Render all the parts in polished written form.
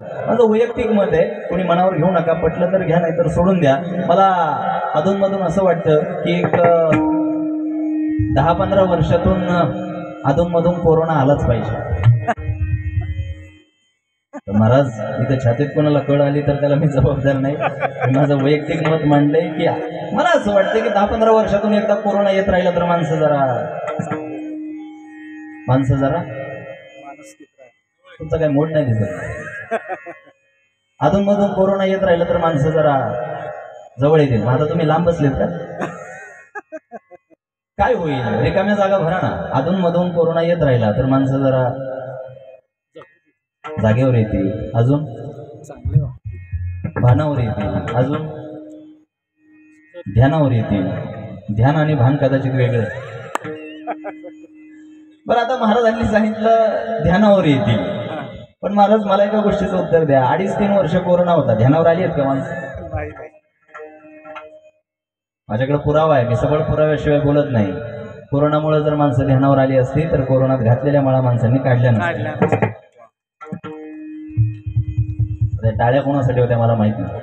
माझं वैयक्तिक मत आहे, कोणी मनावर घेऊ नका, पटलं तर घ्या नाही तर सोडून द्या। मला अधूनमधून असं वाटतं की एक 10-15 वर्षातून अधूनमधून कोरोना आलाच पाहिजे। महाराज इथं छातीत कोणाला कळ आली तर त्याला मी जबाबदार नाही। माझं वैयक्तिक मत मांडलंय की मला असं वाटतं की 10-15 वर्षातून एकदा कोरोना येत राहिला तर माणसं जरा तुमचा काही मूड नाही दिसत। अधूनमधून कोरोना येत राहिलं तर माणसं जरा जवळ येतील। आता तुम्ही लांब बसलेत का? काय होईल? रिकाम्या जागा भरा ना। अधूनमधून कोरोना येत राहिला तर माणसं जरा जागेवर येतील, अजून भानावर येतील, अजून ध्यानावर येतील। ध्यान आणि भान कदाचित वेगळं। बरं, आता महाराजांनी सांगितलं ध्यानावर येतील, पण महाराज मला एका गोष्टीचं उत्तर द्या। 2.5-3 वर्ष कोरोना होता, ध्यानावर आली आहेत का माणसं? माझ्याकडे पुरावा आहे, मी सबळ पुराव्याशिवाय बोलत नाही। कोरोनामुळे जर माणसं ध्यानावर आली असती तर कोरोनात घातलेल्या माळा माणसांनी काढल्या नसत्या। टाळ्या कोणासाठी होत्या मला माहित नाही,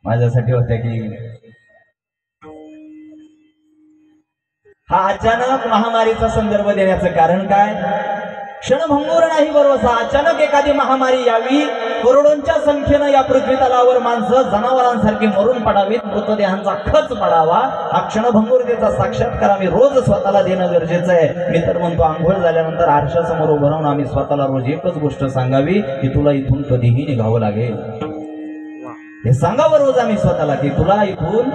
माझ्यासाठी होत्या की हा अचानक महामारीचा संदर्भ देण्याचं कारण काय? क्षणभंगूर नाही भरोसा। अचानक एखादी महामारी यावी, करोडोंच्या संख्येनं या पृथ्वी तलावर माणसं जनावरांसारखी मरून पडावीत, मृतदेहांचा खच पडावा, हा क्षणभंगूरतेचा साक्षात्कार आम्ही रोज स्वतःला देणं गरजेचं आहे। मी तर म्हणतो आंघोळ झाल्यानंतर आरशासमोर उभं राहून आम्ही स्वतःला रोज एकच गोष्ट सांगावी की तुला इथून कधीही निघावं लागेल। हे सांगावं रोज आम्ही स्वतःला की तुला इथून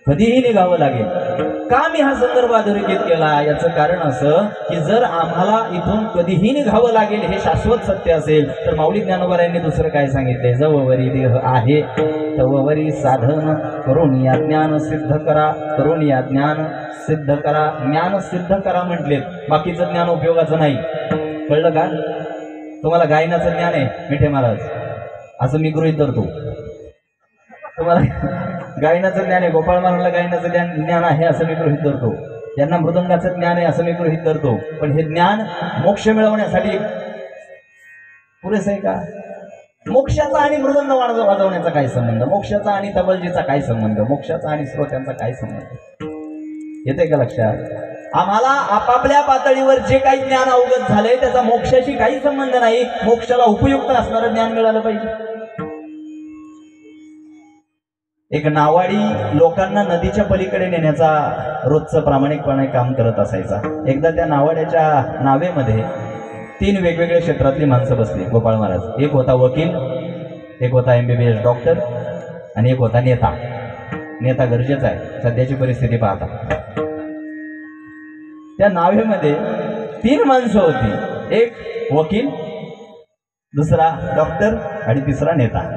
कधीही निघावं लागेल। का मी हा संदर्भ अधोरेखित केला? याचं कारण असं की जर आम्हाला इथून कधीही निघावं लागेल हे शाश्वत सत्य असेल तर माऊली ज्ञानोबा यांनी दुसरं काय सांगितलंय? जववरी देह आहे तववरी साधन करून या ज्ञान सिद्ध करा, करून या ज्ञान सिद्ध करा। ज्ञान सिद्ध करा म्हटलेत, बाकीचं ज्ञान उपयोगाचं नाही। कळलं का? तुम्हाला गायनाचं ज्ञान आहे मिठे महाराज, असं मी गृहीत धरतो। तुम्हाला गायनाचं ज्ञान आहे, गोपाळ महाराजला गायनाचं ज्ञान आहे असं मी गृहीत धरतो। त्यांना मृदंगाचं ज्ञान आहे असं मी गृहीत धरतो। पण हे ज्ञान मोक्ष मिळवण्यासाठी पुरेसं आहे का? मोक्षाचा आणि मृदंग वाजवण्याचा काय संबंध? मोक्षाचा आणि तबलजीचा काय संबंध? मोक्षाचा आणि श्रोत्यांचा काय संबंध? येते का लक्षात? आम्हाला आपापल्या पातळीवर जे काही ज्ञान अवगत झालंय त्याचा मोक्षाशी काही संबंध नाही। मोक्षाला उपयुक्त असणारं ज्ञान मिळालं पाहिजे। एक नावाडी लोकांना नदीच्या पलीकडे नेण्याचा रोजचं प्रामाणिकपणे काम करत असायचा। एकदा त्या नावाड्याच्या नावेमध्ये 3 वेगवेगळ्या क्षेत्रातली माणसं बसली गोपाळ महाराज। एक होता वकील, एक होता MBBS डॉक्टर आणि एक होता नेता। नेता गरजेचा आहे सध्याची परिस्थिती पाहता। त्या नावेमध्ये 3 माणसं होती, एक वकील, दुसरा डॉक्टर आणि तिसरा नेता।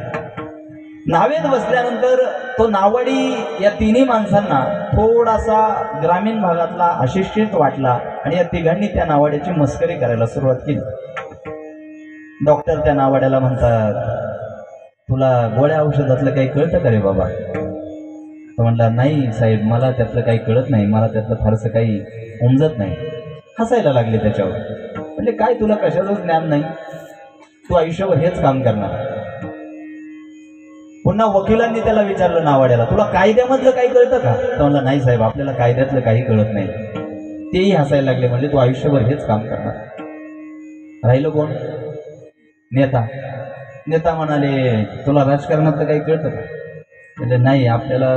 नावेत बसल्यानंतर तो नावाडी या 3ही माणसांना थोडासा ग्रामीण भागातला अशिक्षित वाटला आणि या 3घांनी त्या नावाड्याची मस्करी करायला सुरुवात केली। डॉक्टर त्या नावाड्याला म्हणतात, तुला गोळ्या औषधातलं काही कळतं का रे बाबा? तो म्हणला, नाही साहेब, मला त्यातलं काही कळत नाही, मला त्यातलं फारसं काही उमजत नाही। हसायला लागले त्याच्यावर। म्हणजे काय तुला कशाचंच ज्ञान नाही, तू आयुष्यभर हेच काम करणार। पुन्हा वकिलांनी त्याला विचारलं नावाड्याला, तुला कायद्यामधलं काही कळतं का? तो म्हणला, नाही साहेब, आपल्याला कायद्यातलं काही कळत नाही। तेही हसायला लागले, म्हणजे तू आयुष्यभर हेच काम करणार। राहिलं कोण? नेता। नेता म्हणाले, तुला राजकारणातलं काही कळतं का? म्हणजे नाही, आपल्याला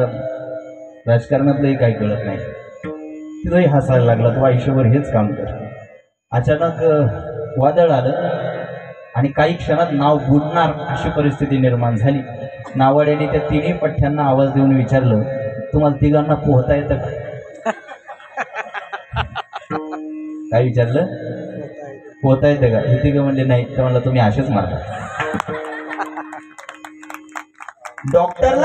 राजकारणातलंही काही कळत नाही। तिथंही हसायला लागला, तू आयुष्यभर हेच काम कर। अचानक वादळ आलं आणि काही क्षणात नाव बुडणार अशी परिस्थिती निर्माण झाली। नावाड्याने त्या 3ही पठ्ठ्यांना आवाज देऊन विचारलं, तुम्हाला 3घांना पोहता येतं का? काय विचारलं? पोहता येतं का? हे 3घं म्हणले नाही। तर म्हणलं, तुम्ही असेच मारता। डॉक्टरला